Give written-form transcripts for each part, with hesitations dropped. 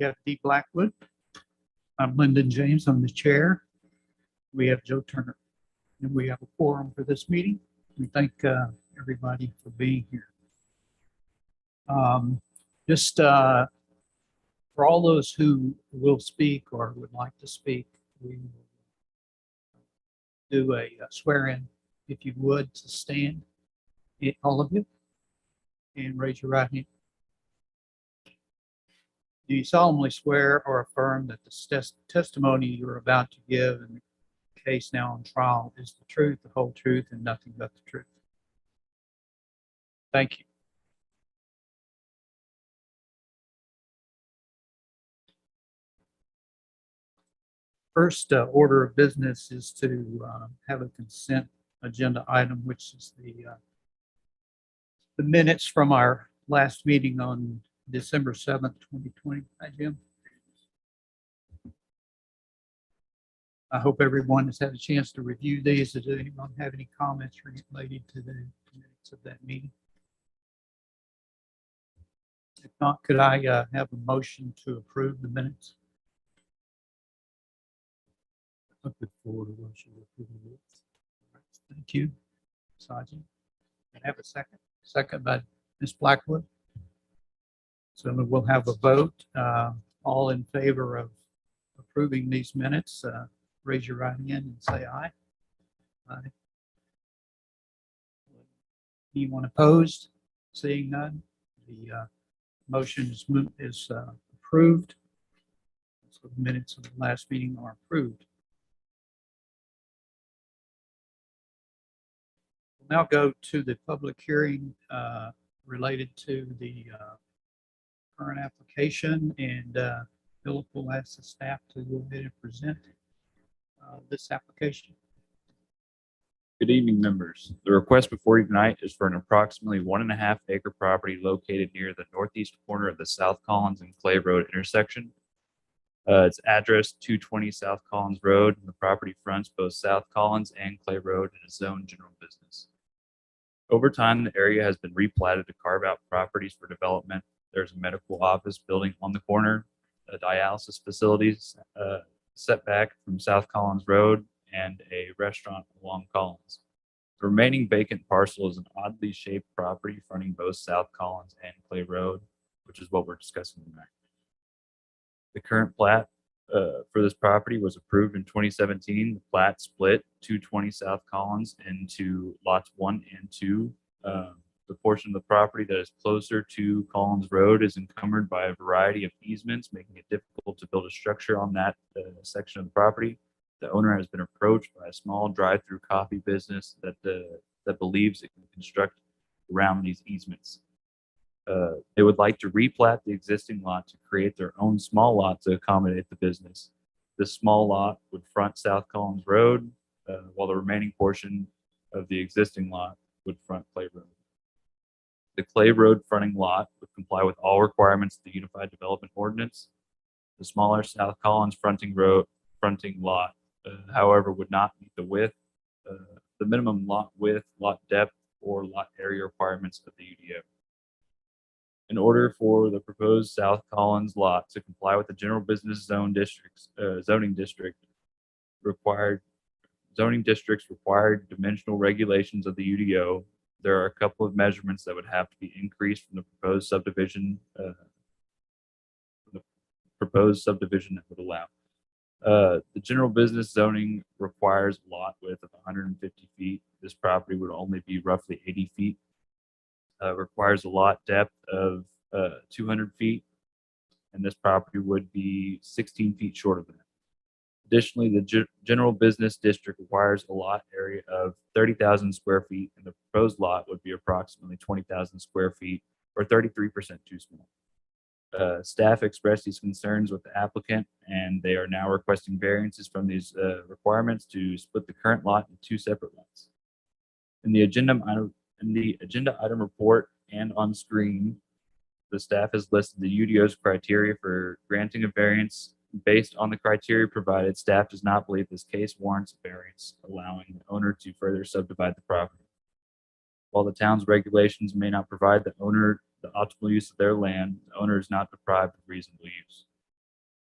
have Dee Blackwood. I'm Lyndon James. I'm the chair. We have Joe Turner. And we have a quorum for this meeting. We thank everybody for being here. Just for all those who will speak or would like to speak, we will do a swear-in. If you would, to stand, all of you, and raise your right hand. Do you solemnly swear or affirm that the testimony you're about to give in the case now on trial is the truth, the whole truth, and nothing but the truth? Thank you. First order of business is to have a consent agenda item, which is the minutes from our last meeting on December 7th, 2020. Hi, Jim. I hope everyone has had a chance to review these. Does anyone have any comments related to the minutes of that meeting? If not, could I have a motion to approve the minutes? I look forward to motion to approve the minutes. Thank you, Sergeant. Can I have a second? Second by Ms. Blackwood. So we'll have a vote. All in favor of approving these minutes, raise your right hand and say aye. Aye. Anyone opposed? Seeing none, the motion is approved. So the minutes of the last meeting are approved. We'll now go to the public hearing related to the current application, and Philip will ask the staff to go ahead and present this application. Good evening, members. The request before you tonight is for an approximately 1.5 acre property located near the northeast corner of the South Collins and Clay Road intersection. It's address 220 South Collins Road, and the property fronts both South Collins and Clay Road and is zoned general business. Over time, the area has been replatted to carve out properties for development. There's a medical office building on the corner, a dialysis facilities setback from South Collins Road, and a restaurant along Collins. The remaining vacant parcel is an oddly shaped property fronting both South Collins and Clay Road, which is what we're discussing tonight. The current plat for this property was approved in 2017. The plat split 220 South Collins into lots 1 and 2. The portion of the property that is closer to Collins Road is encumbered by a variety of easements, making it difficult to build a structure on that section of the property. The owner has been approached by a small drive-through coffee business that believes it can construct around these easements. They would like to replat the existing lot to create their own small lot to accommodate the business. This small lot would front South Collins Road, while the remaining portion of the existing lot would front Clay Road. The Clay Road fronting lot would comply with all requirements of the Unified Development Ordinance. The smaller South Collins fronting lot, however, would not meet the minimum lot width, lot depth, or lot area requirements of the UDO. In order for the proposed South Collins lot to comply with the general business zoning districts required dimensional regulations of the UDO, there are a couple of measurements that would have to be increased from the proposed subdivision. That would allow. The general business zoning requires a lot width of 150 feet. This property would only be roughly 80 feet. Requires a lot depth of 200 feet, and this property would be 16 feet short of that. Additionally, the general business district requires a lot area of 30,000 square feet, and the proposed lot would be approximately 20,000 square feet, or 33% too small. Staff expressed these concerns with the applicant, and they are now requesting variances from these requirements to split the current lot into 2 separate lots. In the agenda item report and on screen, the staff has listed the UDO's criteria for granting a variance. Based on the criteria provided, staff does not believe this case warrants a variance, allowing the owner to further subdivide the property. While the town's regulations may not provide the owner the optimal use of their land, the owner is not deprived of reasonable use.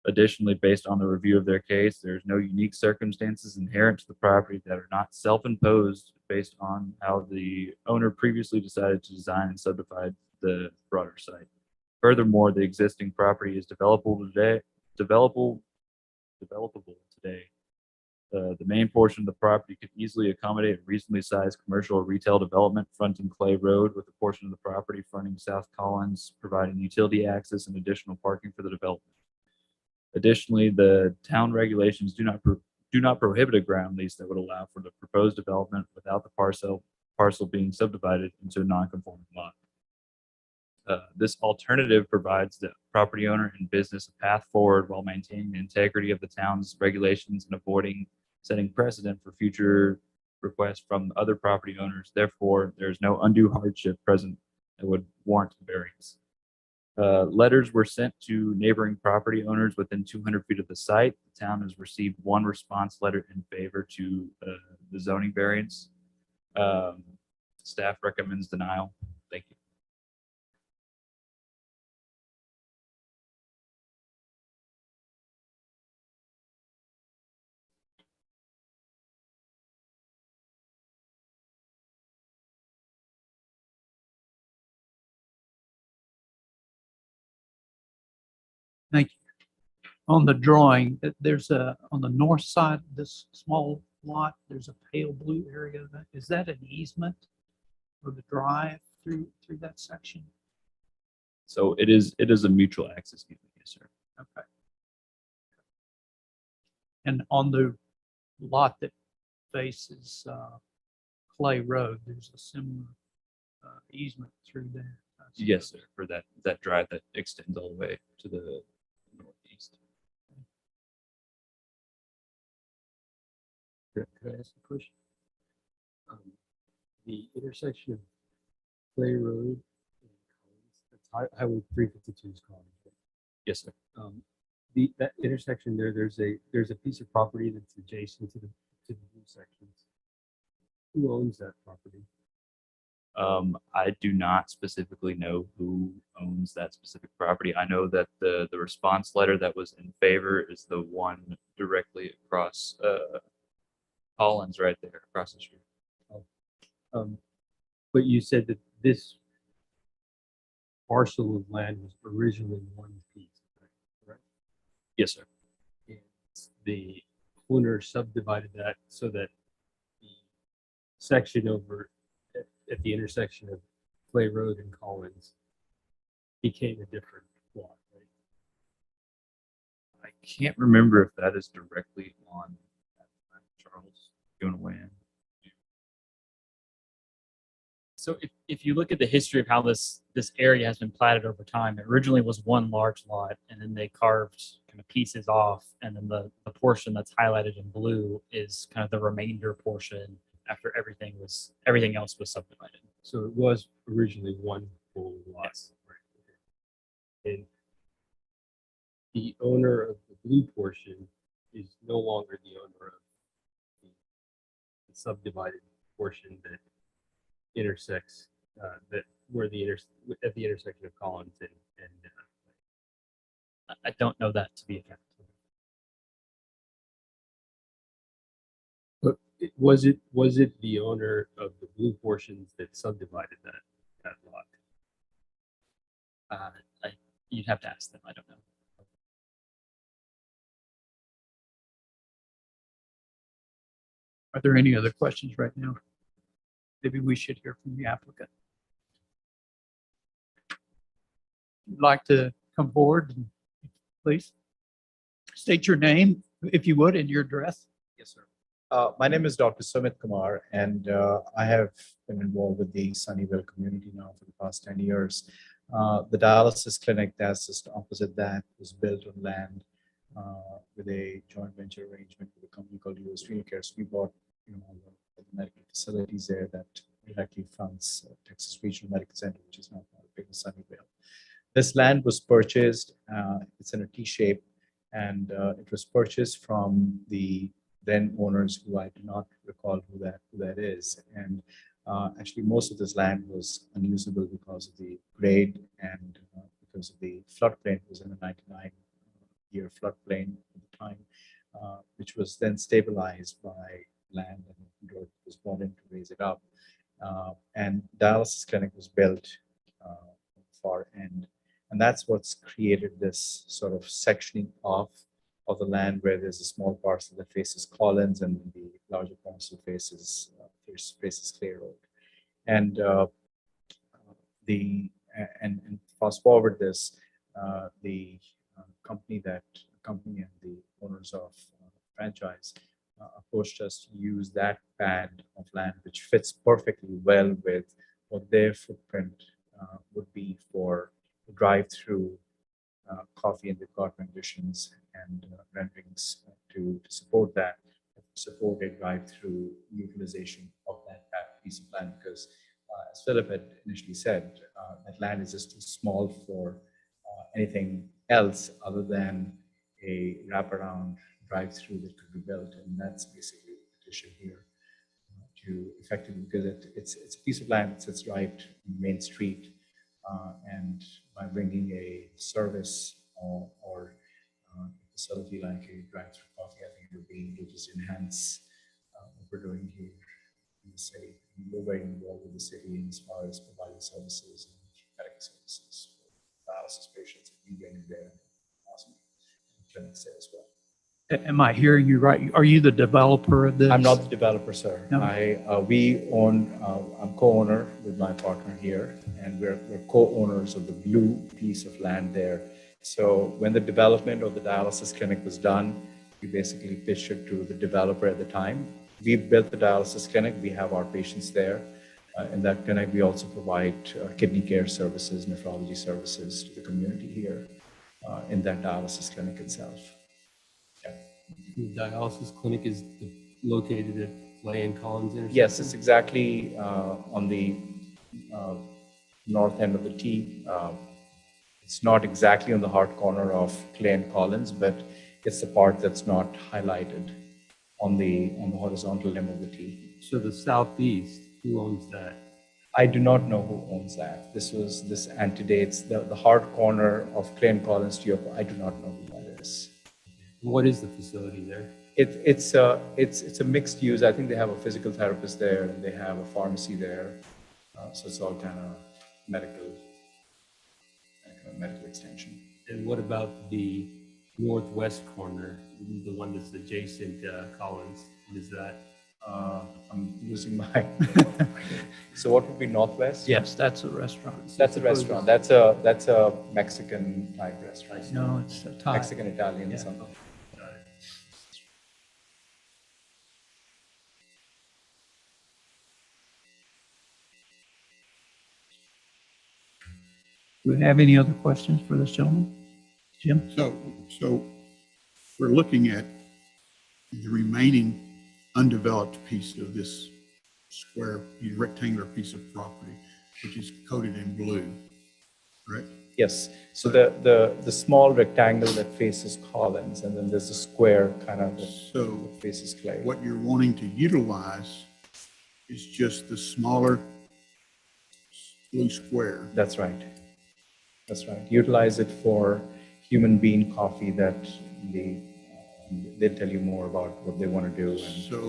Additionally, based on the review of their case, there's no unique circumstances inherent to the property that are not self-imposed based on how the owner previously decided to design and subdivide the broader site. Furthermore, the existing property is developable today. The main portion of the property could easily accommodate a reasonably sized commercial or retail development fronting Clay Road, with a portion of the property fronting South Collins, providing utility access and additional parking for the development. Additionally, the town regulations do not prohibit a ground lease that would allow for the proposed development without the parcel being subdivided into a non-conforming lot. This alternative provides the property owner and business a path forward while maintaining the integrity of the town's regulations and avoiding setting precedent for future requests from other property owners. Therefore, there is no undue hardship present that would warrant a variance. Letters were sent to neighboring property owners within 200 feet of the site. The town has received one response letter in favor to the zoning variance. Staff recommends denial. Thank you. Thank you. On the drawing, there's on the north side, of this small lot, there's a pale blue area. Is that an easement for the drive through that section? So it is a mutual access easement, yes, sir. Okay. And on the lot that faces Clay Road, there's a similar easement through there. Yes, sir. For that drive that extends all the way to the northeast. Could I ask a question? The intersection of Clay Road and Collins, that's Highway 352 is Collins. Right? Yes, sir. That intersection there's a piece of property that's adjacent to the new sections. Who owns that property? I do not specifically know who owns that specific property. I know that the response letter that was in favor is the one directly across Collins, right there across the street. But you said that this parcel of land was originally one piece, right? Yes, sir. And the owner subdivided that so that the section over at the intersection of Clay Road and Collins became a different lot, right? I can't remember if that is directly on Charles. You want to weigh in? So if you look at the history of how this area has been platted over time, it originally was one large lot, and then they carved kind of pieces off, and then the portion that's highlighted in blue is kind of the remainder portion after everything else was subdivided. So it was originally one full lot. Yes. Right? And the owner of the blue portion is no longer the owner of the subdivided portion that intersects at the intersection of Collins and I don't know that to be a fact. but was it the owner of the blue portions that subdivided that lot? You'd have to ask them. I don't know. Are there any other questions right now? Maybe we should hear from the applicant. You'd like to come forward, please? State your name, if you would, and your address. Yes, sir. My name is Dr. Sumit Kumar, and I have been involved with the Sunnyvale community now for the past 10 years. The dialysis clinic that's just opposite that was built on land with a joint venture arrangement with a company called US Care. So we bought all the medical facilities there that directly funds Texas Regional Medical Center, which is now part of bigger Sunnyvale. This land was purchased. It's in a T shape, and it was purchased from the then owners, who I do not recall who that is. And actually, most of this land was unusable because of the grade and because of the floodplain. It was in the 99 year floodplain at the time, which was then stabilized by land and dirt was brought in to raise it up. And dialysis clinic was built far end. And that's what's created this sort of sectioning off of the land where there's a small parcel that faces Collins and the larger parcel faces Clay Road. And and fast forward this, the company and the owners of franchise approached us to use that pad of land, which fits perfectly well with what their footprint would be for drive-through coffee, and they've got renditions and renderings to support that, support a drive-through utilization of that piece of land, because as Philip had initially said, that land is just too small for anything else other than a wraparound drive-through that could be built, and that's basically the petition here to effectively, because it's a piece of land that sits right on Main Street, and by bringing a service or a facility like a drive-through coffee, I think it would be able to just enhance what we're doing here in the city. We're very involved with the city as far as providing services and medical services for dialysis patients, and we bring there awesome clinics there as well. Am I hearing you right? Are you the developer of this? I'm not the developer, sir. No. I'm co-owner with my partner here, and we're co-owners of the blue piece of land there. So when the development of the dialysis clinic was done, we basically pitched it to the developer at the time. We built the dialysis clinic. We have our patients there. In that clinic, we also provide kidney care services, nephrology services to the community here in that dialysis clinic itself. The dialysis clinic is located at Clay and Collins intersection? Yes, it's exactly on the north end of the T. It's not exactly on the hard corner of Clay and Collins, but it's the part that's not highlighted on the horizontal limb of the T. So the southeast, who owns that? I do not know who owns that. This antedates the hard corner of Clay and Collins to your. I do not know who that is. What is the facility there? It's a mixed use. I think they have a physical therapist there, and they have a pharmacy there. So it's all kind of medical extension. And what about the northwest corner, the one that's adjacent to Collins? What is that? I'm losing my. So what would be northwest? Yes, that's a restaurant. That's a restaurant. That's a Mexican type restaurant. No, it's a Thai. Mexican, Italian, Yeah. something. Do we have any other questions for this gentleman? Jim? So we're looking at the remaining undeveloped piece of this square, rectangular piece of property, which is coated in blue, right? Yes. So the small rectangle that faces Collins, and then there's a square kind of that faces Clay. What you're wanting to utilize is just the smaller blue square. That's right. That's right. Utilize it for human bean coffee that they'll tell you more about what they want to do. And So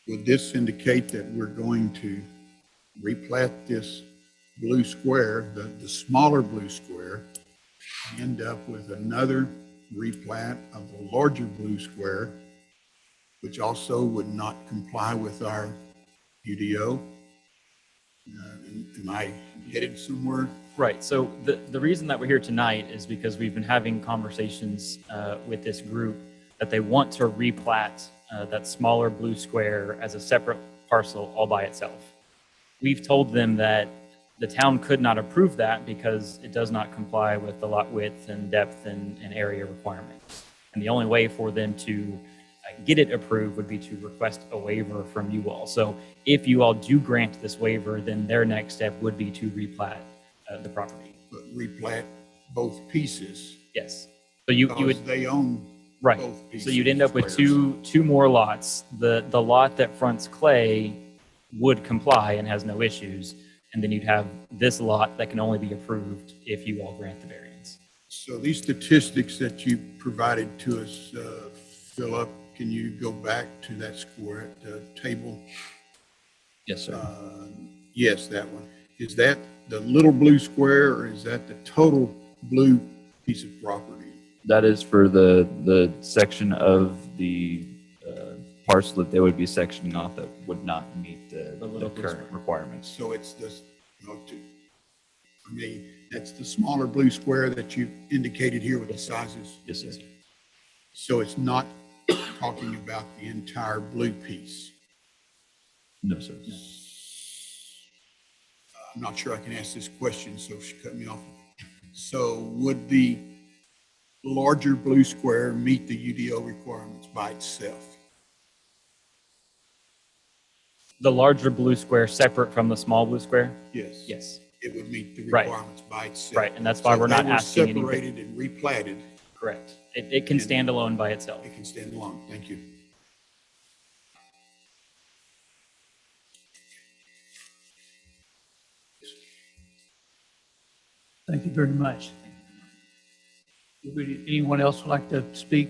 would this indicate that we're going to replat this blue square, the smaller blue square, end up with another replat of the larger blue square, which also would not comply with our UDO? Am I headed somewhere? Right. So the reason that we're here tonight is because we've been having conversations with this group that they want to replat that smaller blue square as a separate parcel all by itself. We've told them that the town could not approve that because it does not comply with the lot width and depth and area requirements. And the only way for them to get it approved would be to request a waiver from you all. So if you all do grant this waiver, then their next step would be to replat the property. But replat both pieces. Yes. So you would, Because they own right. both pieces. So you'd end up with squares. two more lots. The lot that fronts Clay would comply and has no issues. And then you'd have this lot that can only be approved if you all grant the variance. So these statistics that you provided to us, Philip, can you go back to that square table? Yes, sir. Yes, that one. Is that the little blue square or is that the total blue piece of property? That is for the section of the parcel that they would be sectioning off that would not meet the little blue current square. requirements. So it's this, I mean, that's the smaller blue square that you indicated here with the sizes. Yes, sir. So it's not talking about the entire blue piece. No, sir. I'm not sure I can ask this question, so she cut me off. So would the larger blue square meet the UDO requirements by itself? The larger blue square separate from the small blue square? Yes. Yes. It would meet the Right. requirements by itself. Right, and that's why So we're if they not were asking anything. separated and replatted, Correct. It can stand alone by itself. it can stand alone. Thank you. Thank you very much. Would anyone else would like to speak?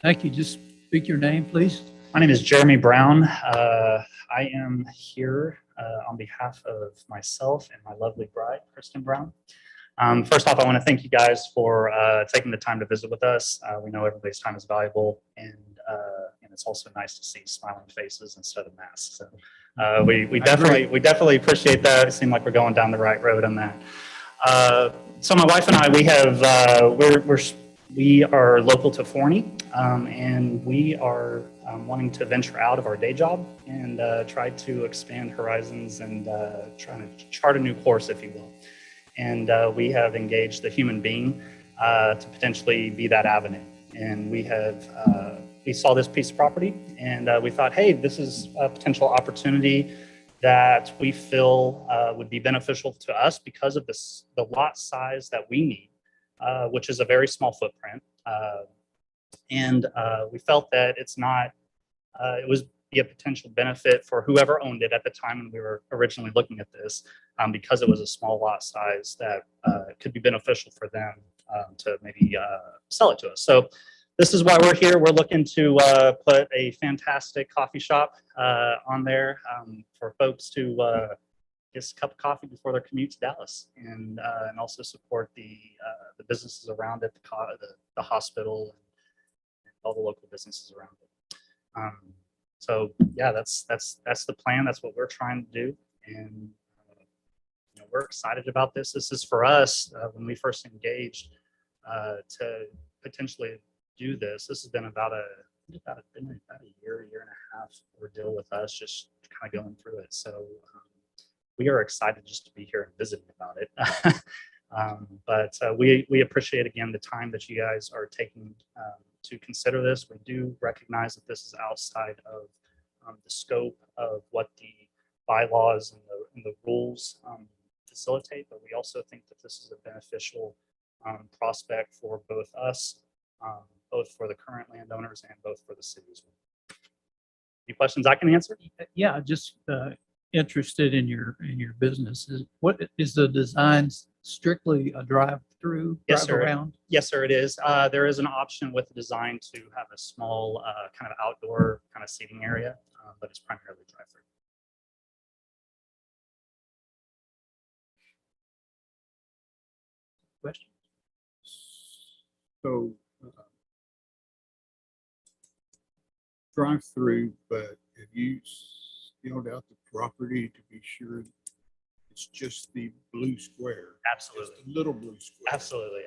Thank you. Just speak your name, please. My name is Jeremy Brown. I am here on behalf of myself and my lovely bride, Kristen Brown. First off, I want to thank you guys for taking the time to visit with us. We know everybody's time is valuable, and it's also nice to see smiling faces instead of masks. So we definitely appreciate that. It seemed like we're going down the right road on that. So my wife and I, we are local to Forney, and we are wanting to venture out of our day job and try to expand horizons and trying to chart a new course, if you will. And we have engaged a human being to potentially be that avenue. And we saw this piece of property, and we thought, hey, this is a potential opportunity that we feel would be beneficial to us because of the lot size that we need, which is a very small footprint. And we felt that it was be a potential benefit for whoever owned it at the time when we were originally looking at this, because it was a small lot size that could be beneficial for them to maybe sell it to us. So this is why we're here. We're looking to put a fantastic coffee shop on there for folks to get a cup of coffee before their commute to Dallas, and also support the businesses around it, the hospital, and all the local businesses around it. So yeah, that's the plan. That's what we're trying to do, and we're excited about this. This is for us when we first engaged to potentially do this. This has been about a year and a half ordeal with us, just kind of going through it. So we are excited just to be here and visiting about it. But we appreciate again the time that you guys are taking to consider this. We do recognize that this is outside of the scope of what the bylaws and the rules facilitate, but we also think that this is a beneficial prospect for both us, both for the current landowners and both for the city as well. Any questions I can answer? Yeah, just interested in your business. What is the design strictly a drive-through, Yes, drive sir. around? Yes, sir, it is. There is an option with the design to have a small kind of outdoor kind of seating area, but it's primarily drive-through. Question? So drive-through, but have you scaled out the property to be sure it's just the blue square? Absolutely. Just the little blue square.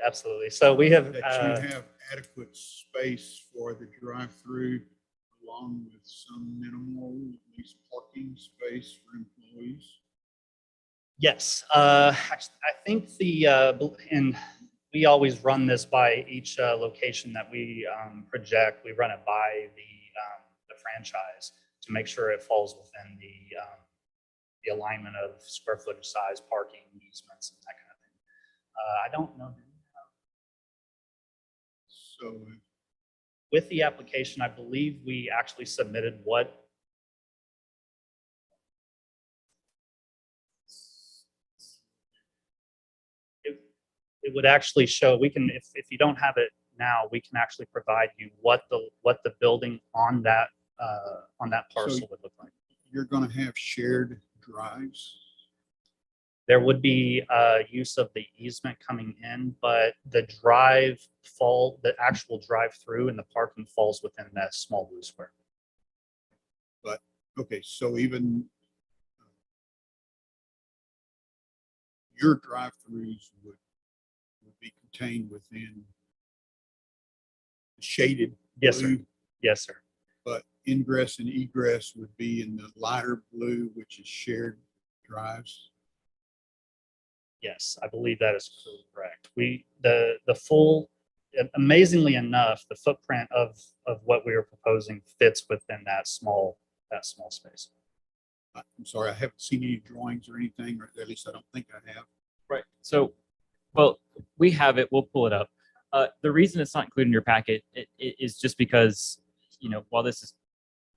Absolutely. So we have, That you have adequate space for the drive-through along with some minimal, at least parking space for employees. yes, actually, I think and we always run this by each location that we project. We run it by the franchise to make sure it falls within the alignment of square footage, size, parking, easements, and that kind of thing. I don't know. So With the application, I believe we actually submitted what it would actually show, we can, if you don't have it now, we can actually provide you what the building on that parcel would look like. You're gonna have shared drives? There would be use of the easement coming in, but the actual drive through and the parking falls within that small blue square. Okay, so even your drive-throughs would be contained within the shaded Yes, sir. blue, Yes, sir. but ingress and egress would be in the lighter blue, which is shared drives. Yes, I believe that is correct. The full, amazingly enough, the footprint of what we are proposing fits within that small space. I'm sorry, I haven't seen any drawings or anything, or at least I don't think I have. Right. So, well, we have it. We'll pull it up. The reason it's not included in your packet is just because, while this is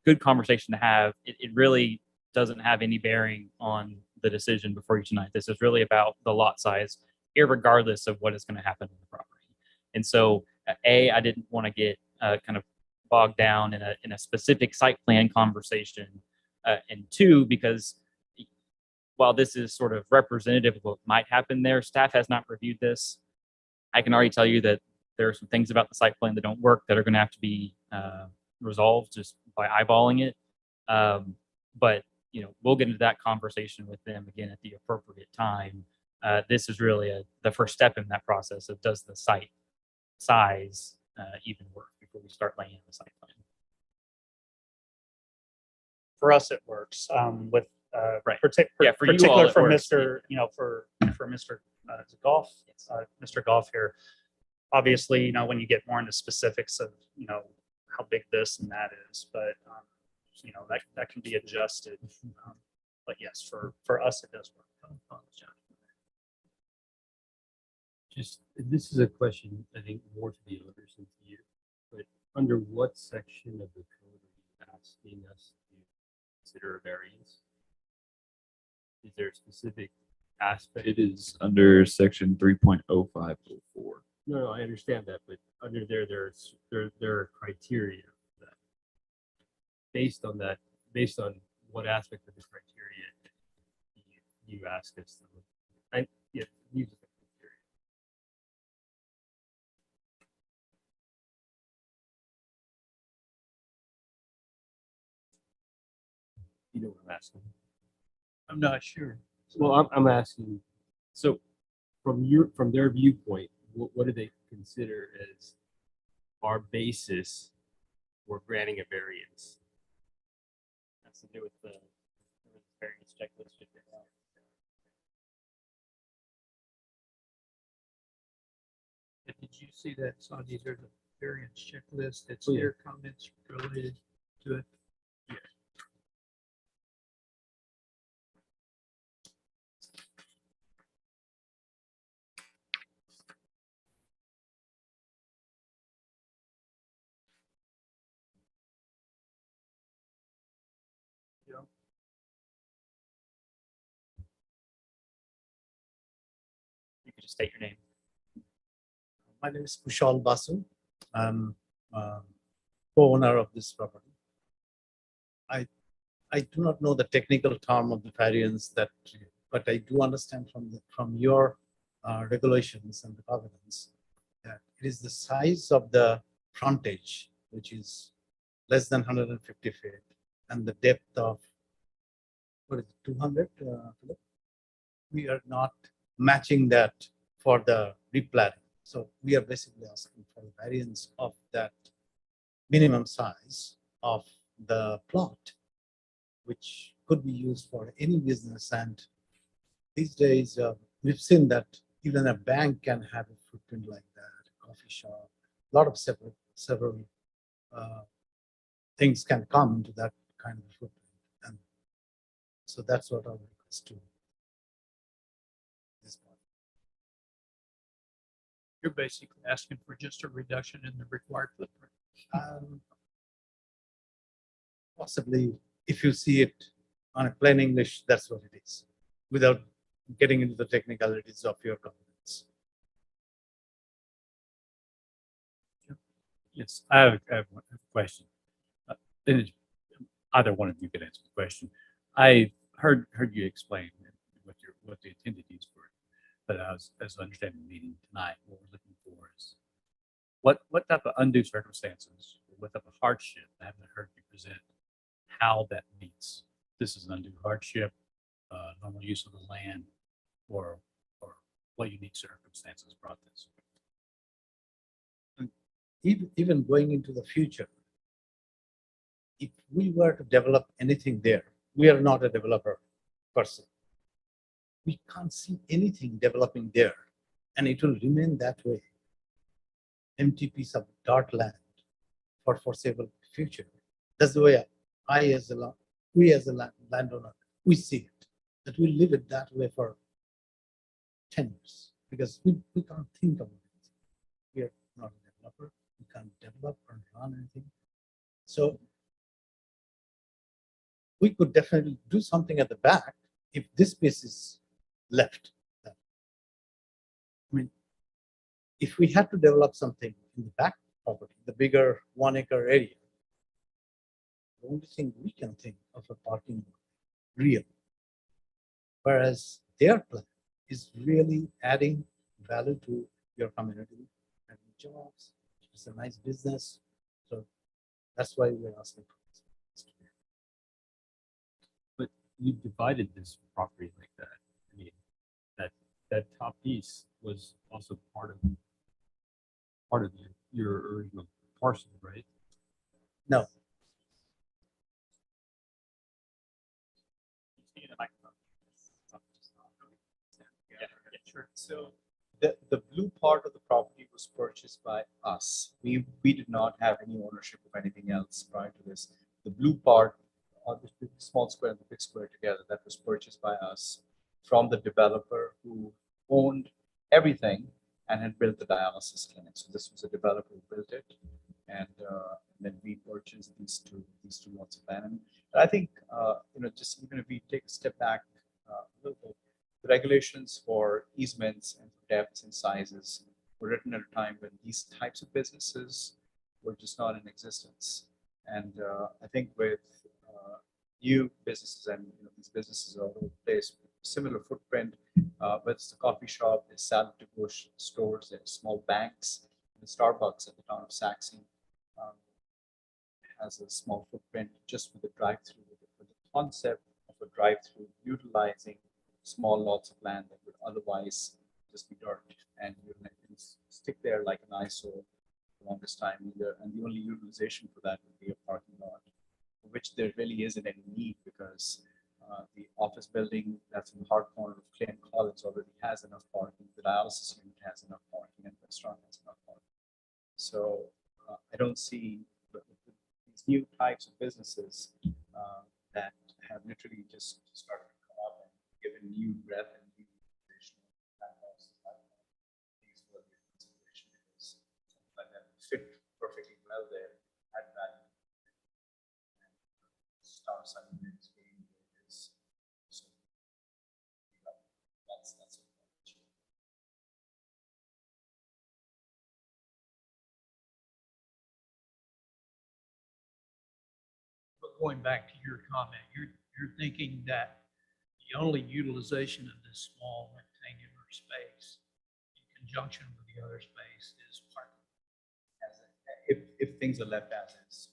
good conversation to have, it really doesn't have any bearing on the decision before you tonight. This is really about the lot size, irregardless of what is going to happen on the property. And so, I didn't want to get kind of bogged down in a specific site plan conversation, and two, because while this is sort of representative of what might happen there, staff has not reviewed this. I can already tell you that there are some things about the site plan that don't work that are going to have to be resolved just by eyeballing it. But we'll get into that conversation with them again at the appropriate time. This is really the first step in that process of does the site size even work before we start laying in the site plan. For us, it works. With Right. yeah, for you all, particular it for works. Mr. For Mr. Goff, Mr. Goff here. Obviously, when you get more into specifics of how big this and that is, but that can be adjusted. But yes, for us, it does work. Just, this is a question, I think, more to the owners than to you, but under what section of the code are you asking us to consider a variance? Is there a specific aspect? It is under section 3.0504. No, I understand that, but under there are criteria that based on what aspect of the criteria you ask us to look. Yeah, use the criteria. You know what I'm asking? I'm not sure. Well, I'm asking, So from their viewpoint, what do they consider as our basis for granting a variance? Has to do with the variance checklist. Did you see that, Sandy? There's a variance checklist. It's Oh, yeah. their comments related to it. You could just state your name. My name is Kushal Basu. I'm co-owner of this property. I do not know the technical term of the variance but I do understand from your regulations and the covenants that it is the size of the frontage, which is less than 150 feet, and the depth of, what is it, 200? We are not matching that for the replatting. So we are basically asking for a variance of that minimum size of the plot, which could be used for any business. And these days, we've seen that even a bank can have a footprint like that, a coffee shop, a lot of several things can come into that kind of footprint. And so that's what our request to this point. You're basically asking for just a reduction in the required footprint. Possibly, if you see it on a plain English, that's what it is, without getting into the technicalities of your covenants. Yes, I have one question. And either one of you could answer the question. I heard you explain what the intended use for it, but as I understand the meeting tonight, what we're looking for is what type of undue circumstances, or what type of hardship, I haven't heard you present, how that meets. This is an undue hardship, normal use of the land, or what unique circumstances brought this. Even going into the future, if we were to develop anything there, we are not a developer person. We can't see anything developing there, and it will remain that way. Empty piece of dark land for foreseeable future. That's the way we as a landowner, we see it, that we live it that way for 10 years, because we can't think of it. We are not a developer. We can't develop or run anything. So we could definitely do something at the back if this space is left. I mean, if we had to develop something in the back property, the bigger 1 acre area, the only thing we can think of a parking lot, real. Whereas their plan is really adding value to your community, adding jobs. It's a nice business. So that's why we're asking for this. But you divided this property like that. I mean, that top piece was also part of your original parcel, right? No, Sure. So the blue part of the property was purchased by us. We did not have any ownership of anything else prior to this. The blue part, or the small square and the big square together, that was purchased by us from the developer who owned everything and had built the dialysis clinic. So this was a developer who built it, and then we purchased these two lots of land. And I think just even if we take a step back a little bit, the regulations for easements and depths and sizes were written at a time when these types of businesses were just not in existence. And I think with new businesses, and these businesses are all over the place, similar footprint, whether it's the coffee shop, there's salad to go stores, there's small banks, the Starbucks at the town of Saxon has a small footprint just with a drive-through, with the concept of a drive-through utilizing small lots of land that would otherwise just be dirt, and you can stick there like an eyesore for the longest time either. And the only utilization for that would be a parking lot, which there really isn't any need, because the office building that's in the hard corner of Clay and Collins already has enough parking. The dialysis unit has enough parking, and the restaurant has enough parking. So I don't see these new types of businesses that have literally just started to come up and given new breath and new utilization of that house. These were the consideration, because something like that fit perfectly well there, add value. Star Sunny is being is so that's it. But going back to your comment, you're thinking that the only utilization of this small rectangular space in conjunction with the other space is parking. If things are left as is,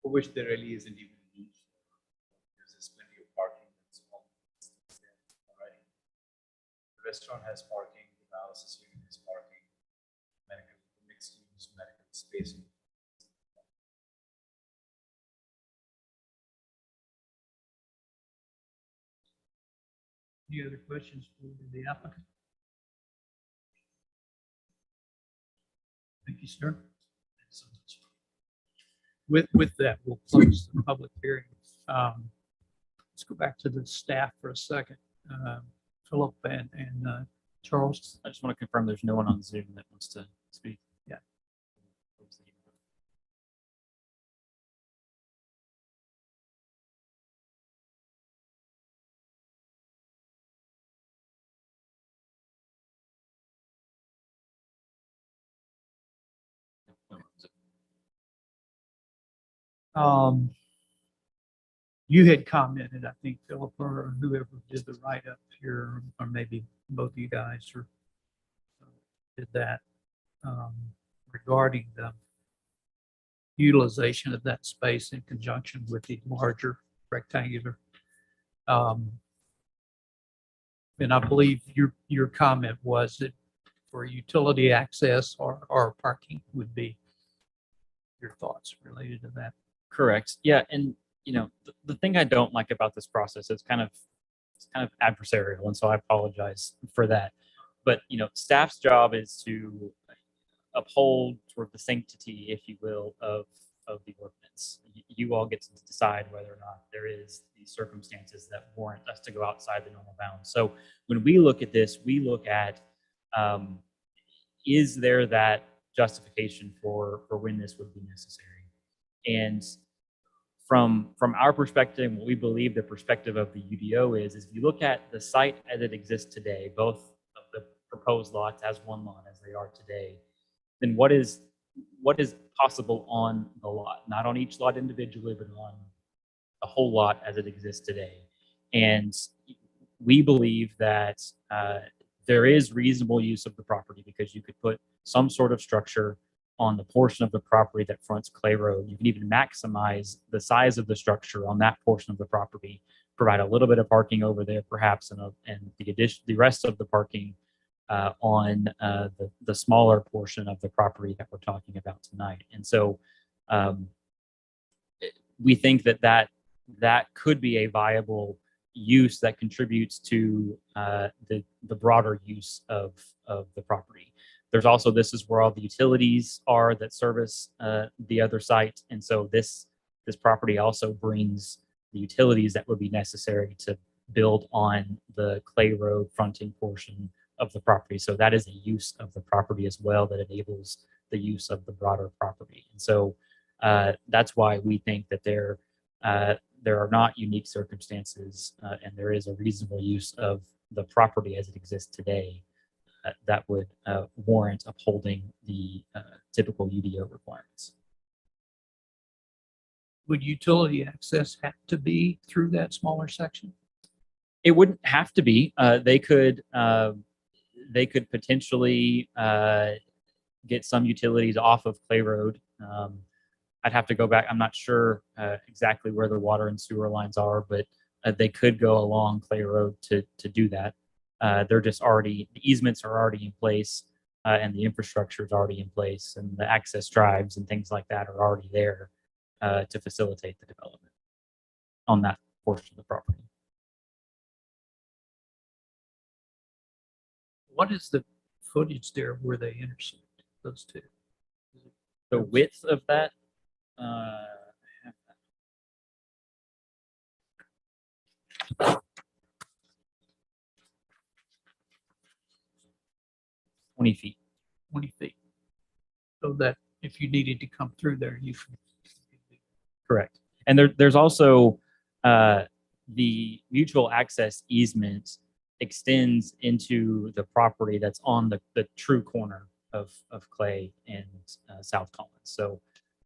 for which there really isn't even a need for, because there's plenty of parking that's all there already. The restaurant has parking, the dialysis unit has parking, medical, mixed use medical spacing. Any other questions for the applicant? Thank you, sir. With that, we'll close the public hearing. Let's go back to the staff for a second. Philip and Charles. I just want to confirm there's no one on Zoom that wants to speak. You had commented, I think, Philip, or whoever did the write-up here, or maybe both of you guys or did that, regarding the utilization of that space in conjunction with the larger rectangular. And I believe your comment was that for utility access or parking would be your thoughts related to that. Correct. Yeah, and the thing I don't like about this process is it's kind of adversarial, and so I apologize for that. But staff's job is to uphold sort of the sanctity, if you will, of the ordinance. You all get to decide whether or not there is these circumstances that warrant us to go outside the normal bounds. So when we look at this, we look at is there that justification for when this would be necessary? And from our perspective, what we believe the perspective of the UDO is if you look at the site as it exists today, both of the proposed lots as one lot as they are today, then what is possible on the lot, not on each lot individually, but on the whole lot as it exists today. And we believe that there is reasonable use of the property because you could put some sort of structure on the portion of the property that fronts Clay Road. You can even maximize the size of the structure on that portion of the property, provide a little bit of parking over there perhaps, and the rest of the parking on the smaller portion of the property that we're talking about tonight. And so we think that could be a viable use that contributes to the broader use of the property. There's also, this is where all the utilities are that service the other site. And so this property also brings the utilities that would be necessary to build on the Clay Road fronting portion of the property. So that is a use of the property as well that enables the use of the broader property. And so that's why we think that there are not unique circumstances and there is a reasonable use of the property as it exists today that would warrant upholding the typical UDO requirements. Would utility access have to be through that smaller section? It wouldn't have to be. They could potentially get some utilities off of Clay Road. I'd have to go back. I'm not sure exactly where the water and sewer lines are, but they could go along Clay Road to do that. They're just the easements are already in place and the infrastructure is already in place and the access drives and things like that are already there to facilitate the development on that portion of the property. What is the footage there where they intersect those two? The width of that, 20 feet. 20 feet. So that if you needed to come through there, you can. Correct. And there's also the mutual access easement extends into the property that's on the true corner of Clay and South Collins. So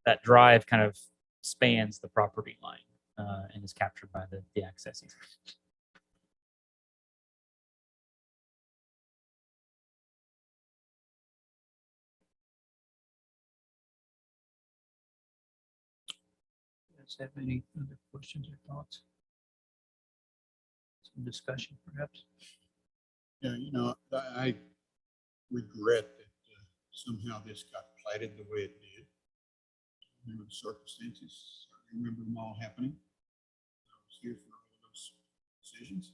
that drive kind of spans the property line and is captured by the access easement. Does have any other questions or thoughts? Some discussion, perhaps. Yeah, I regret that somehow this got platted the way it did. Remember the circumstances. I remember them all happening. I was here for all those decisions.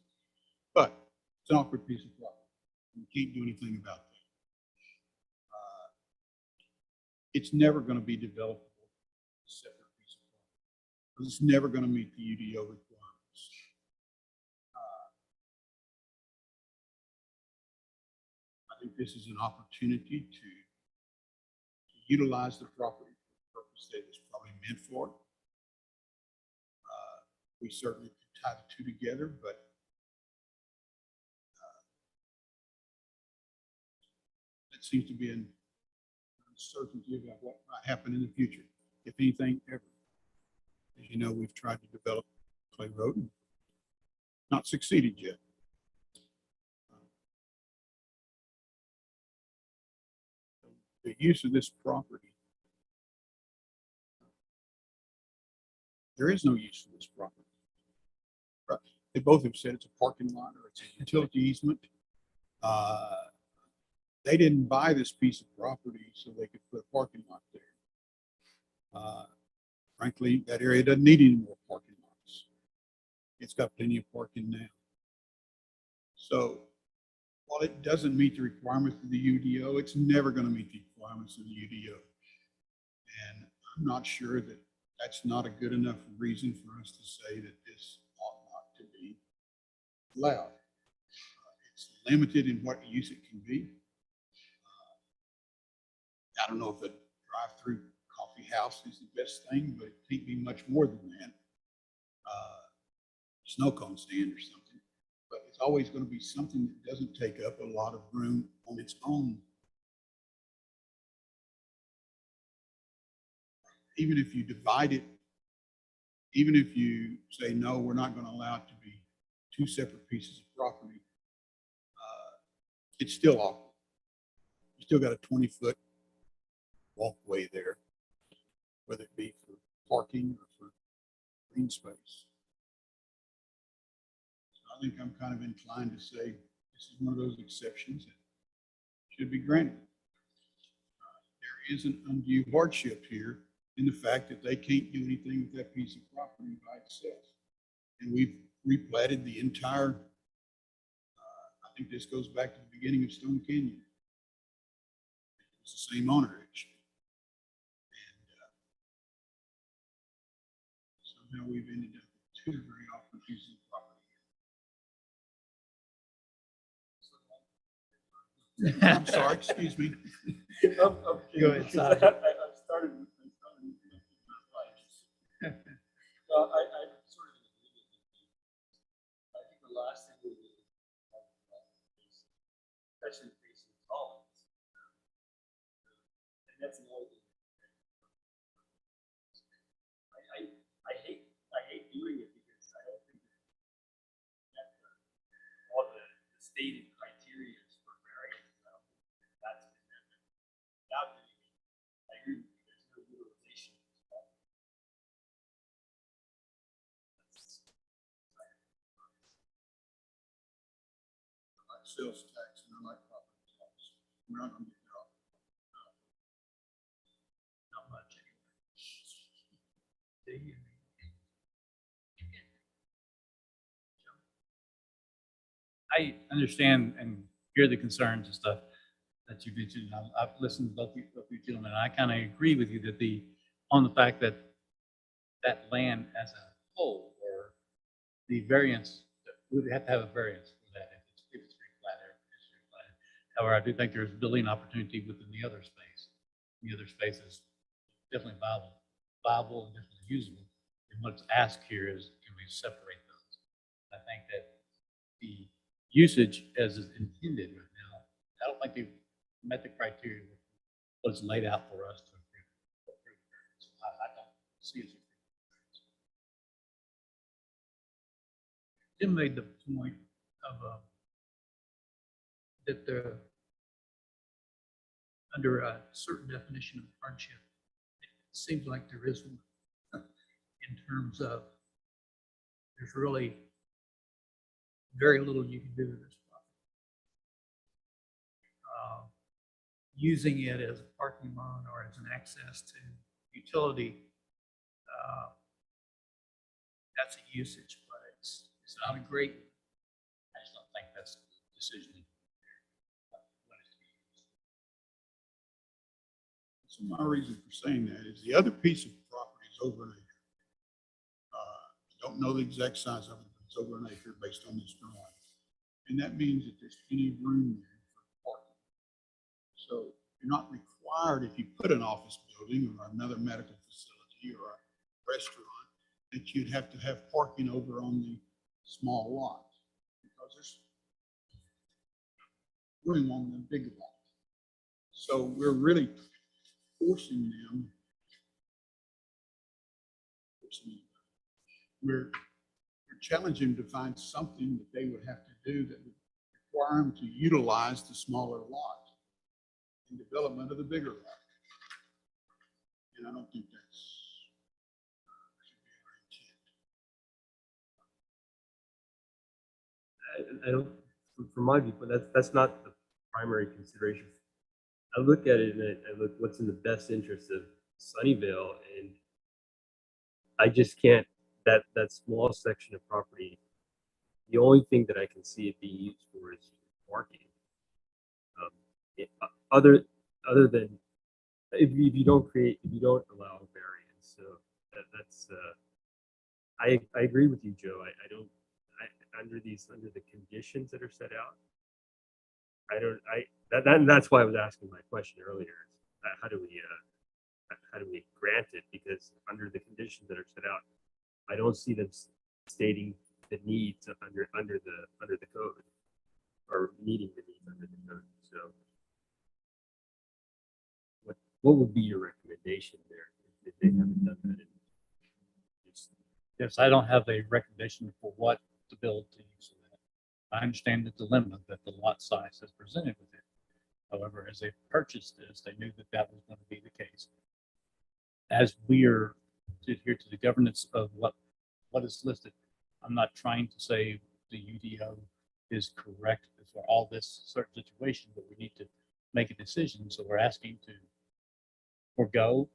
But it's an awkward piece of property. We can't do anything about that. It's never going to be developable as a separate piece of property because it's never going to meet the UDO requirements. I think this is an opportunity to utilize the property for the purpose that it's probably meant for. We certainly could tie the two together, but it seems to be an uncertainty about what might happen in the future, if anything ever. As you know, we've tried to develop Clay Road, and not succeeded yet. The use of this property, there is no use for this property. Right. They both have said it's a parking lot or it's a utility easement. They didn't buy this piece of property so they could put a parking lot there. Frankly, that area doesn't need any more parking lots. It's got plenty of parking now. So while it doesn't meet the requirements of the UDO, it's never going to meet the requirements of the UDO. And I'm not sure that that's not a good enough reason for us to say that this ought not to be allowed. It's limited in what use it can be. I don't know if a drive-through coffee house is the best thing, but it can't be much more than that. Snow cone stand or something. But it's always going to be something that doesn't take up a lot of room on its own. Even if you divide it, even if you say, no, we're not going to allow it to be two separate pieces of property, it's still awkward. You still got a 20-foot walkway there, whether it be for parking or for green space. I think I'm kind of inclined to say this is one of those exceptions that should be granted. There is an undue hardship here in the fact that they can't do anything with that piece of property by itself. And we've replatted the entire, I think this goes back to the beginning of Stone Canyon. It's the same owner, actually. And somehow we've ended up with two very awkward pieces of property. I'm sorry, excuse me. Go ahead, Sergeant. I started with I sort of I think the last thing we need to talk about is especially facing tolerance. And that's another thing. I hate doing it because I don't think that all the stated criteria for variance. That's been met. Without doing it, I agree with you, there's no utilization. I like sales tax and I like property tax. We're not going to get that off. Not much anyway. I understand and hear the concerns and stuff that you mentioned. I've listened to both you gentlemen. I kind of agree with you that on the fact that that land as a whole, or the variance, would have to have a variance for that if it's replatted. However, I do think there's building opportunity within the other space. The other space is definitely viable and definitely usable. And what's asked here is, can we separate those? I think that the usage as is intended right now, I don't think they've met the criteria what's laid out for us to approve. So I don't see it. Jim made the point of that under a certain definition of hardship, it seems like there is one in terms of there's really very little you can do with this property. Using it as a parking lot or as an access to utility, that's a usage, but it's not a great, I just don't think that's the decision. So my reason for saying that is the other piece of property is over an acre. I don't know the exact size of it, but it's over an acre based on this drawing. And that means that there's plenty of room there for parking. So you're not required, if you put an office building or another medical facility or a restaurant, that you'd have to have parking over on the small lot, because there's room on the big lot. So we're really forcing them, we're challenging them to find something that they would have to do that would require them to utilize the smaller lot in development of the bigger lot. And I don't think that's should be our intent. I don't, from my viewpoint, that's not the primary consideration. I look at it and I look what's in the best interest of Sunnyvale, and I just can't, that small section of property, the only thing that I can see it being used for is parking. Other than, if you don't allow a variance, so that's, I agree with you, Joe. Under the conditions that are set out, that's why I was asking my question earlier. How do we grant it? Because under the conditions that are set out, I don't see them stating the needs under the code, or meeting the needs under the code. So what would be your recommendation there if they haven't done that? Yes, I don't have a recommendation for what to build to use of that. I understand the dilemma that the lot size has presented with it. However, as they purchased this, they knew that that was going to be the case. As we are to adhere to the governance of what is listed, I'm not trying to say the UDO is correct for all this certain situation, but we need to make a decision. So we're asking to forego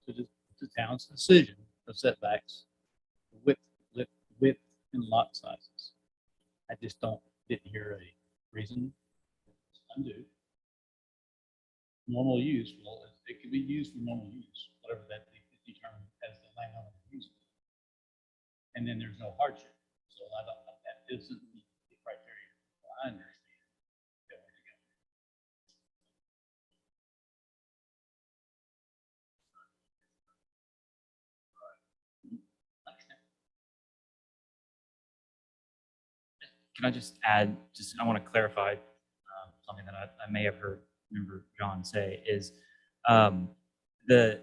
to the town's decision of setbacks, width and lot sizes. I just didn't hear a reason to undo. Normal use, well, it can be used for normal use, whatever that is determined as the landowner uses it. And then there's no hardship. So that isn't the criteria I understand. Can I just add, I want to clarify something that I may have heard Member John say is the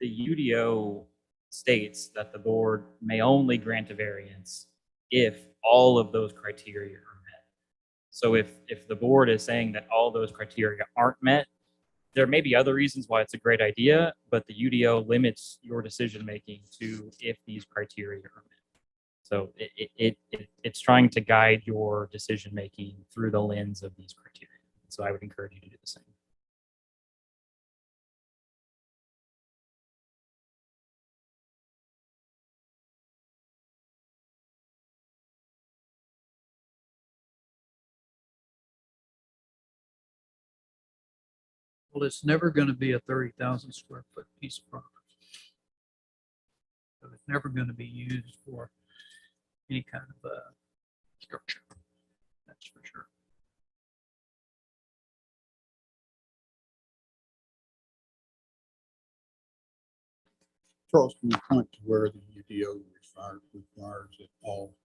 UDO states that the board may only grant a variance if all of those criteria are met. So if the board is saying that all those criteria aren't met, there may be other reasons why it's a great idea, but the UDO limits your decision making to if these criteria are met. So it's trying to guide your decision making through the lens of these criteria. So I would encourage you to do the same. Well, it's never going to be a 30,000 square foot piece of property. So it's never going to be used for any kind of structure. That's for sure. Charles, can you point to where the UDO requires that all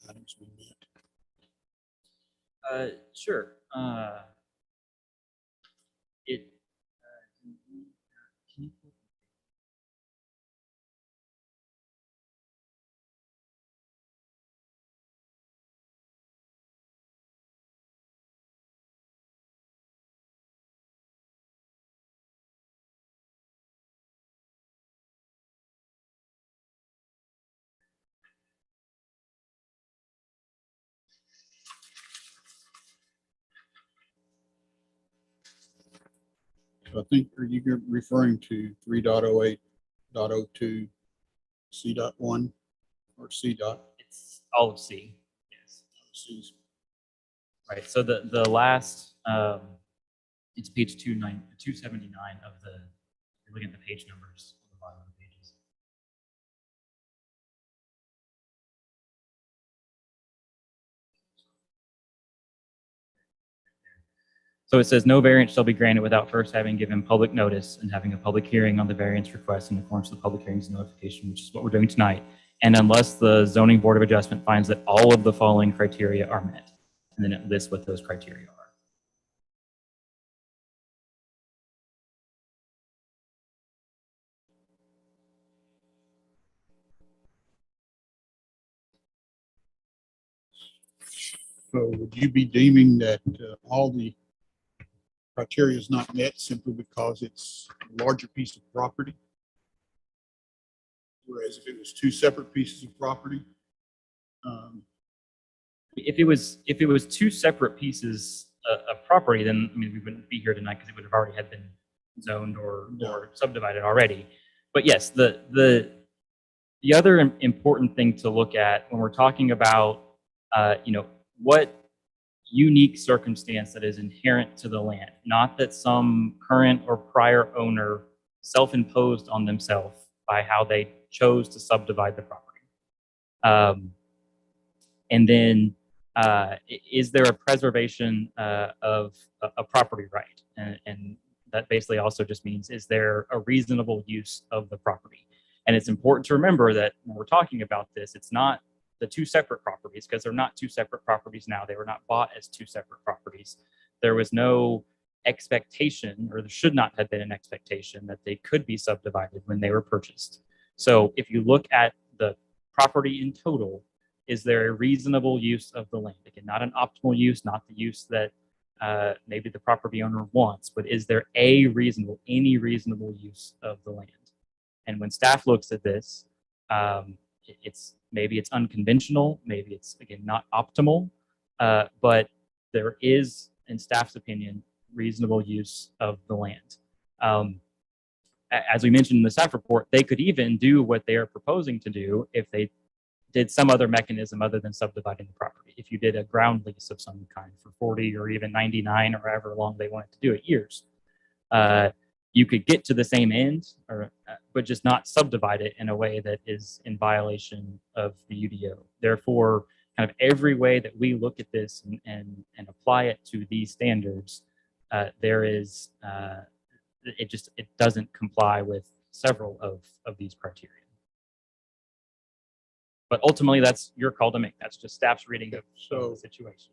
items be met? Sure. So I think, are you referring to 3.08.02 C.1 or C. It's all of C. Yes. C's? Right. So the last it's page 279 of the. You're looking at the page numbers on the bottom of the pages. So it says no variance shall be granted without first having given public notice and having a public hearing on the variance request in accordance with the public hearings notification, which is what we're doing tonight. And unless the zoning board of adjustment finds that all of the following criteria are met, and then it lists what those criteria are. would you be deeming that all the criteria is not met simply because it's a larger piece of property? Whereas if it was two separate pieces of property, If it was two separate pieces of property, then I mean we wouldn't be here tonight because it would have already had been zoned or subdivided already. But yes, the other important thing to look at when we're talking about what unique circumstance that is inherent to the land, not that some current or prior owner self-imposed on themselves by how they chose to subdivide the property. And then is there a preservation of a property right? And that basically also just means, is there a reasonable use of the property? And it's important to remember that when we're talking about this, it's not the two separate properties, because they're not two separate properties now. They were not bought as two separate properties. There was no expectation, or there should not have been an expectation, that they could be subdivided when they were purchased. So if you look at the property in total, is there a reasonable use of the land? Again, not an optimal use, not the use that maybe the property owner wants, but is there any reasonable use of the land? And when staff looks at this, maybe it's unconventional, maybe it's, again, not optimal, but there is, in staff's opinion, reasonable use of the land. As we mentioned in the staff report, they could even do what they are proposing to do if they did some other mechanism other than subdividing the property. If you did a ground lease of some kind for 40 or even 99 or however long they wanted to do it, years, you could get to the same end, but just not subdivide it in a way that is in violation of the UDO. Therefore, kind of every way that we look at this and apply it to these standards, it doesn't comply with several of these criteria. But ultimately, that's your call to make. That's just staff's reading of the situation.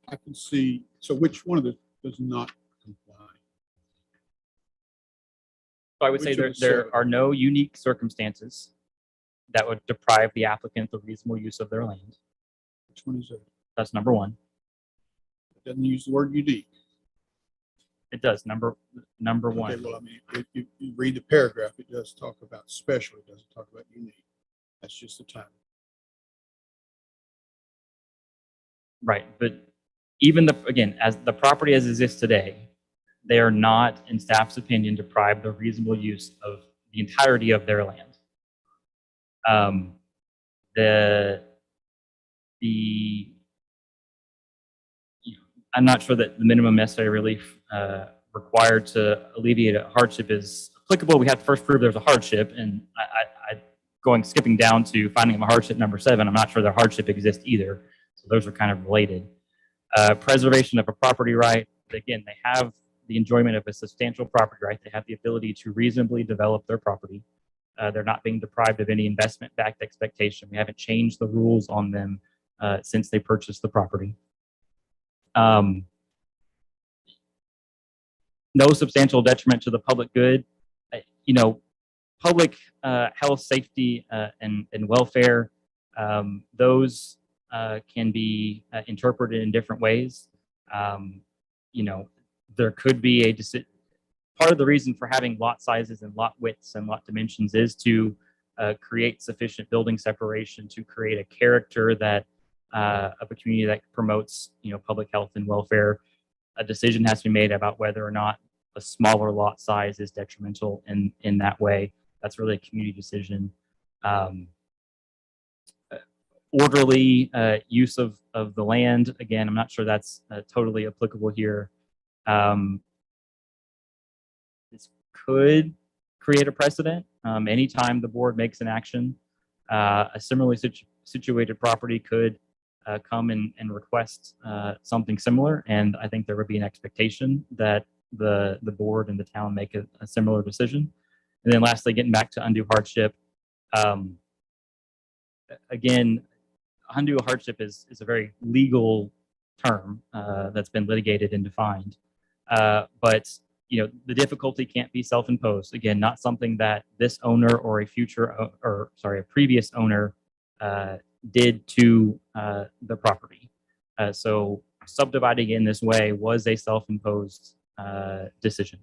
if I can see, so which one of the does not comply? So I would say Which of the there seven? are no unique circumstances that would deprive the applicant the reasonable use of their land. Which one is it? That's number one. It doesn't use the word unique. It does. Number one. Okay, well, I mean, if you read the paragraph, it does talk about special, it doesn't talk about unique. That's just the title. Right. But even again, as the property as exists today, they are not, in staff's opinion, deprived the reasonable use of the entirety of their land. I'm not sure that the minimum necessary relief required to alleviate a hardship is applicable. We have to first prove there's a hardship, and skipping down to finding a hardship number 7, I'm not sure the hardship exists either. So those are kind of related. Preservation of a property right. Again, they have the enjoyment of a substantial property right. They have the ability to reasonably develop their property. They're not being deprived of any investment-backed expectation. We haven't changed the rules on them since they purchased the property. No substantial detriment to the public good. Public health, safety, and welfare, those can be interpreted in different ways. There could be part of the reason for having lot sizes and lot widths and lot dimensions is to create sufficient building separation, to create a character that of a community that promotes public health and welfare. A decision has to be made about whether or not a smaller lot size is detrimental in that way. That's really a community decision. Orderly use of the land. Again, I'm not sure that's totally applicable here. This could create a precedent. Anytime the board makes an action, a similarly situated property could come and request something similar, and I think there would be an expectation that the board and the town make a similar decision. And then lastly, getting back to undue hardship. Again, undue hardship is a very legal term that's been litigated and defined. But the difficulty can't be self-imposed. Again, not something that this owner or a previous owner did to the property. So subdividing in this way was a self-imposed decision.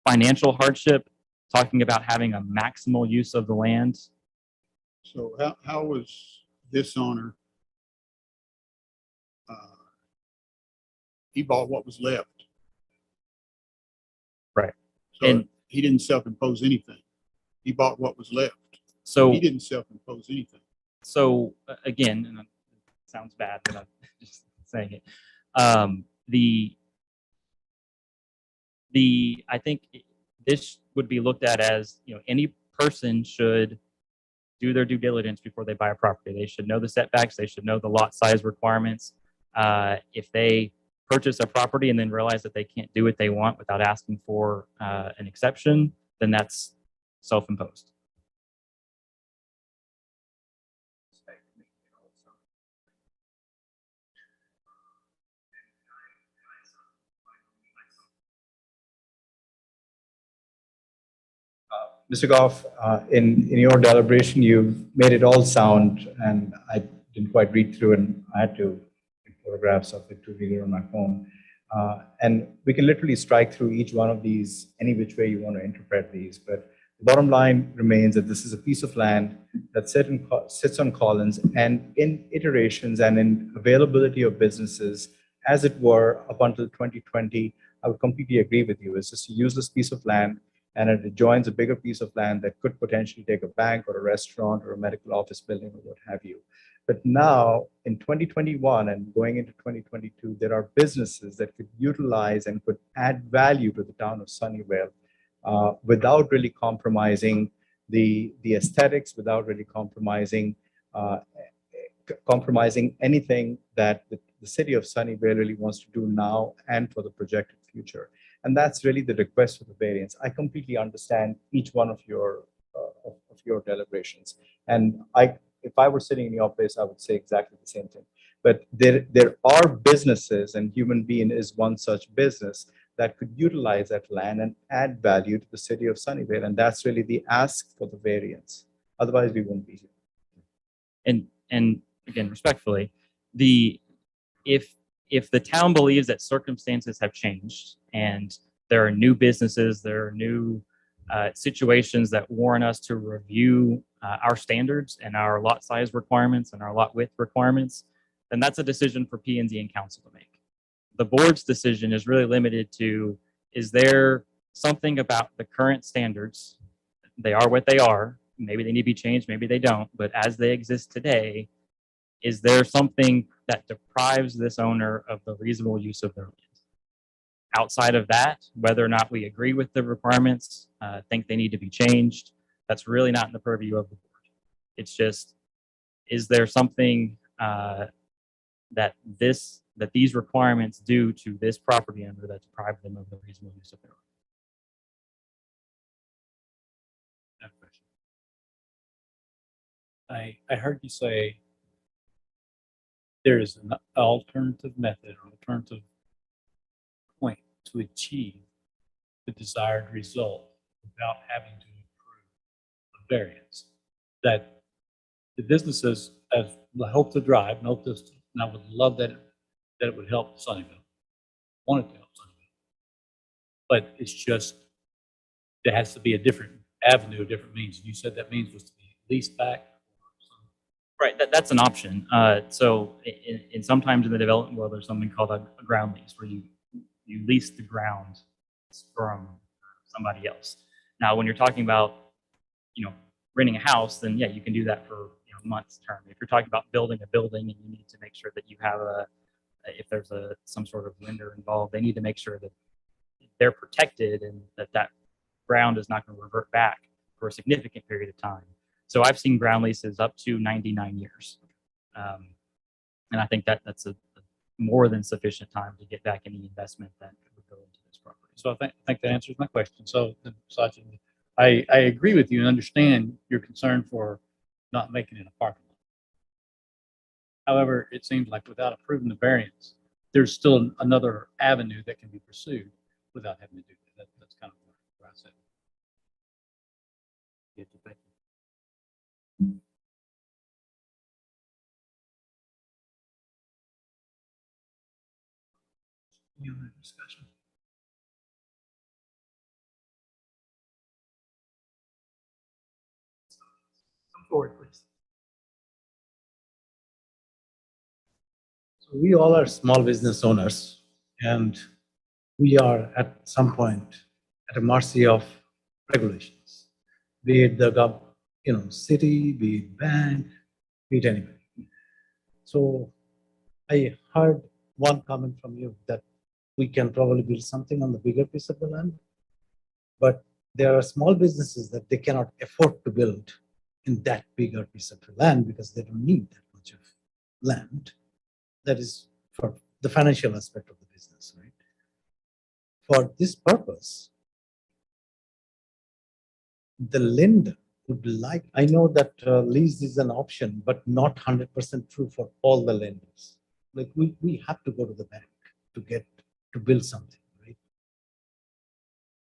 Financial hardship, talking about having a maximal use of the land. So how was this owner? He bought what was left. Right. So And- he didn't self-impose anything. He bought what was left. So He didn't self-impose anything. So again, and it sounds bad, but I'm just saying it. I think this would be looked at as, any person should do their due diligence before they buy a property. They should know the setbacks. They should know the lot size requirements. If they purchase a property and then realize that they can't do what they want without asking for an exception, then that's self-imposed. Mr. Goff, in your deliberation, you've made it all sound, and I didn't quite read through, and I had to take photographs of it to read it on my phone. And we can literally strike through each one of these any which way you want to interpret these. But the bottom line remains that this is a piece of land that sits on Collins, and in iterations and in availability of businesses, as it were, up until 2020, I would completely agree with you. It's just a useless piece of land, and it adjoins a bigger piece of land that could potentially take a bank or a restaurant or a medical office building or what have you. But now in 2021 and going into 2022, there are businesses that could utilize and could add value to the town of Sunnyvale without really compromising the aesthetics, without really compromising anything that the city of Sunnyvale really wants to do now and for the projected future. And that's really the request for the variance. I completely understand each one of your deliberations. And if I were sitting in your place, I would say exactly the same thing. But there are businesses, and Human Being is one such business that could utilize that land and add value to the city of Sunnyvale. And that's really the ask for the variance. Otherwise, we won't be here. And again, respectfully, if the town believes that circumstances have changed and there are new businesses, there are new situations that warrant us to review our standards and our lot size requirements and our lot width requirements, then that's a decision for P&Z and council to make. The board's decision is really limited to, is there something about the current standards? They are what they are. Maybe they need to be changed, maybe they don't, but as they exist today, is there something that deprives this owner of the reasonable use of their land? Outside of that, whether or not we agree with the requirements, think they need to be changed, that's really not in the purview of the board. It's just, is there something that these requirements do to this property owner that deprive them of the reasonable use of their land? I heard you say there is an alternative method or alternative point to achieve the desired result without having to approve a variance. That the businesses have hope to drive, and hope this, and I would love that it would help Sunnyvale. Want it to help Sunnyvale. But it's just, there has to be a different avenue, a different means. You said that means was to be leased back. Right, that's an option. So in sometimes in the development world, there's something called a ground lease, where you lease the ground from somebody else. Now, when you're talking about, renting a house, then yeah, you can do that for months term. If you're talking about building a building and you need to make sure that you have if there's some sort of lender involved, they need to make sure that they're protected and that ground is not going to revert back for a significant period of time. So I've seen ground leases up to 99 years. And I think that's a more than sufficient time to get back any investment that would go into this property. So I think that answers my question. So, Sajid, I agree with you and understand your concern for not making it a parking lot. However, it seems like without approving the variance, there's still another avenue that can be pursued without having to do that. That's kind of what I said. Thank you. Any other discussion? Come forward, please. So we all are small business owners, and we are at some point at a mercy of regulations, be it the city, be it bank, be it anybody. So I heard one comment from you that we can probably build something on the bigger piece of the land, but there are small businesses that they cannot afford to build in that bigger piece of the land because they don't need that much of land. That is for the financial aspect of the business, right? For this purpose, the lender would like, I know that lease is an option, but not 100% true for all the lenders. Like we have to go to the bank to build something, right?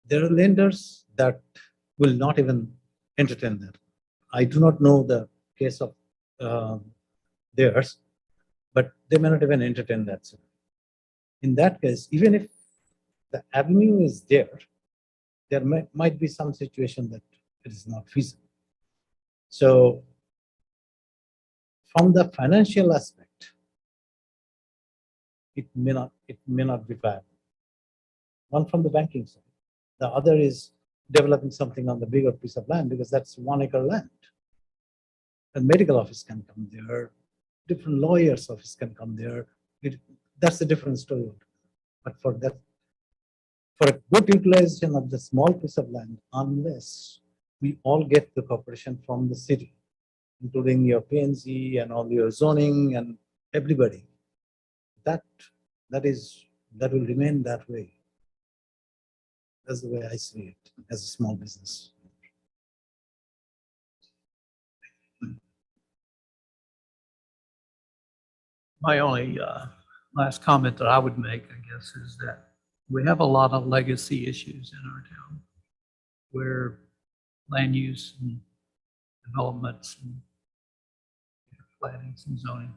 There are lenders that will not even entertain that. I do not know the case of theirs, but they may not even entertain that. So in that case, even if the avenue is there, there might be some situation that it is not feasible. So from the financial aspect, it may not be viable. One from the banking side. The other is developing something on the bigger piece of land because that's 1 acre land. A medical office can come there, different lawyers' office can come there. That's a different story. But for a good utilization of the small piece of land, unless we all get the cooperation from the city, including your P&Z and all your zoning and everybody, that will remain that way. That's the way I see it as a small business. My only last comment that I would make, I guess, is that we have a lot of legacy issues in our town where land use and developments and plannings and zoning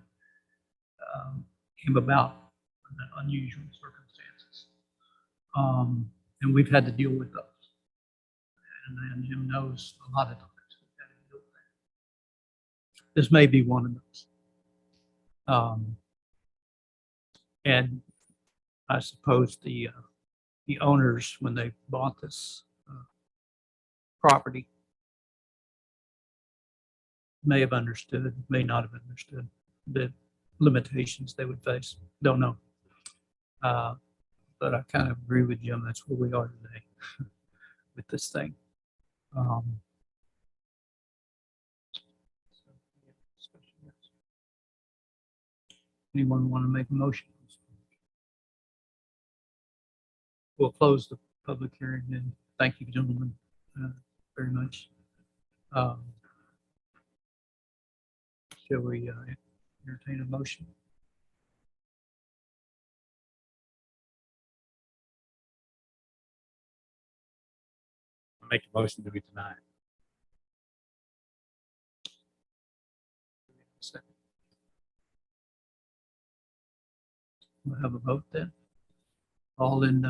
came about under unusual circumstances. And we've had to deal with those. And Jim knows a lot of times we've had to deal with that. This may be one of those. And I suppose the owners, when they bought this property, may have understood, may not have understood the limitations they would face. Don't know. But I kind of agree with Jim. That's where we are today with this thing. Anyone want to make a motion? We'll close the public hearing and thank you, gentlemen, very much. Shall we entertain a motion? I'll make a motion to be denied. Second. We'll have a vote then. All in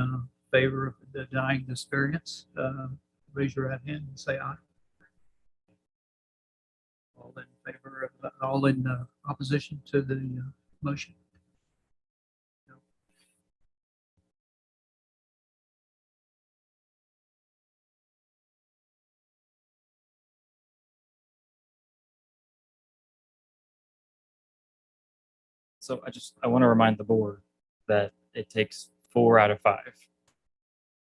favor of denying this variance, raise your right hand and say aye. All in favor of, all in opposition to the motion? No. So I want to remind the board that it takes 4 out of 5.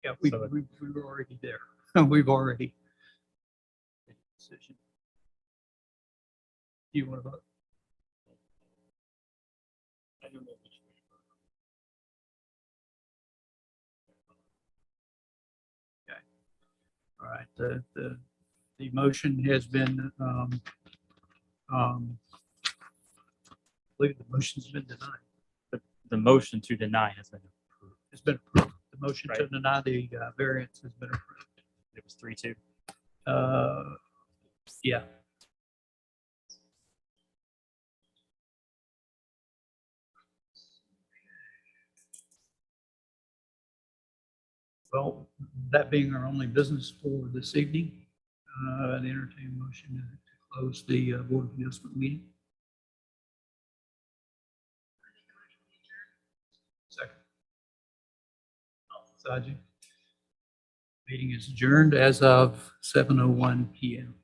Yeah, we were already there. We've already made a decision. Do you want to vote? I don't know which way to vote. Okay. All right. The motion has been I believe the motion's been denied. But the motion to deny has been approved. It's been approved. The motion to Right. deny the variance has been approved. It was 3-2. Yeah. Well, that being our only business for this evening, I'd entertain a motion to close the Board of Adjustment meeting. Second. Sajid. Meeting is adjourned as of 7:01 PM.